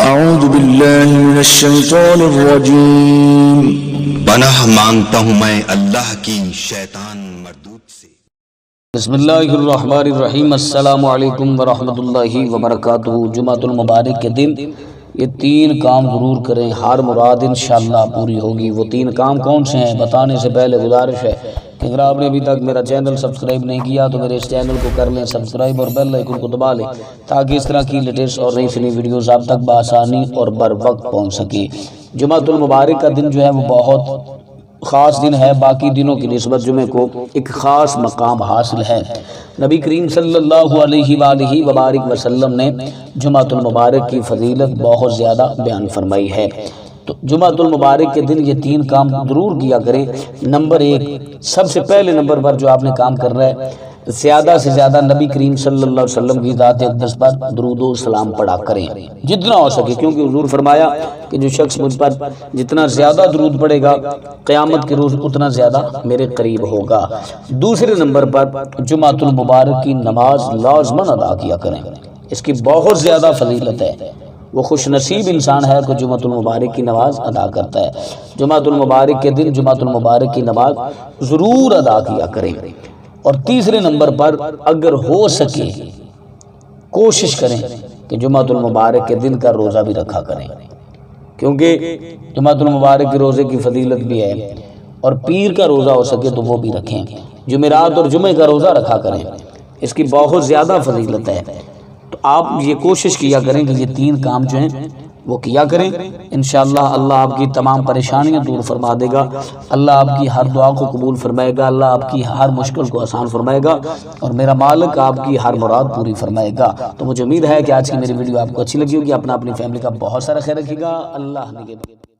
اعوذ باللہ من الشیطان الرجیم۔ پناہ مانگتا ہوں میں اللہ کی شیطان مردود سے۔ بسم اللہ الرحمن الرحیم۔ السلام علیکم ورحمۃ اللہ وبرکاتہ۔ جمعۃ المبارک کے دن یہ 3 کام ضرور کریں، ہر مراد انشاءاللہ پوری ہوگی۔ وہ 3 کام کون سے ہیں بتانے سے پہلے گزارش ہے کہ اگر آپ نے ابھی تک میرا چینل سبسکرائب نہیں کیا تو میرے اس چینل کو کر لیں سبسکرائب اور بیل آئیکن کو دبا لیں تاکہ اس طرح کی لیٹسٹ اور نئی فنی ویڈیوز آپ تک بآسانی اور بر وقت پہنچ سکے۔ جمعۃ المبارک کا دن جو ہے وہ بہت خاص دن ہے، باقی دنوں کی نسبت جمعہ کو ایک خاص مقام حاصل ہے۔ نبی کریم صلی اللہ علیہ وآلہ وبارک وسلم نے جمعۃ المبارک کی فضیلت بہت زیادہ بیان فرمائی ہے، تو جمعۃ المبارک کے دن یہ 3 کام ضرور کیا کریں۔ نمبر 1، سب سے پہلے نمبر پر جو آپ نے کام کرنا ہے، زیادہ سے زیادہ نبی کریم صلی اللہ علیہ وسلم کی ذات اقدس پر درود و سلام پڑھا کریں جتنا ہو سکے، کیونکہ حضور فرمایا کہ جو شخص مجھ پر جتنا زیادہ درود پڑھے گا قیامت کے روز اتنا زیادہ میرے قریب ہوگا۔ دوسرے نمبر پر جمعۃ المبارک کی نماز لازماً ادا کیا کریں، اس کی بہت زیادہ فضیلت ہے۔ وہ خوش نصیب انسان ہے کہ جمعۃ المبارک کی نماز ادا کرتا ہے۔ جمعۃ المبارک کے دن جمعۃ المبارک کی نماز ضرور ادا کیا کریں۔ اور تیسرے نمبر پر اگر ہو سکے کوشش کریں کہ جمعۃ المبارک کے دن کا روزہ بھی رکھا کریں، کیونکہ جمعۃ المبارک کے روزے کی فضیلت بھی ہے، اور پیر کا روزہ ہو سکے تو وہ بھی رکھیں۔ جمعرات اور جمعہ کا روزہ رکھا کریں، اس کی بہت زیادہ فضیلت ہے۔ تو آپ یہ کوشش کیا کریں کہ یہ 3 کام جو ہیں وہ کیا کریں، انشاءاللہ اللہ آپ کی تمام پریشانیاں دور فرما دے گا، اللہ آپ کی ہر دعا کو قبول فرمائے گا، اللہ آپ کی ہر مشکل کو آسان فرمائے گا، اور میرا مالک آپ کی ہر مراد پوری فرمائے گا۔ تو مجھے امید ہے کہ آج کی میری ویڈیو آپ کو اچھی لگی ہوگی۔ اپنی فیملی کا بہت سارا خیال رکھیے گا۔ اللہ نگہبان۔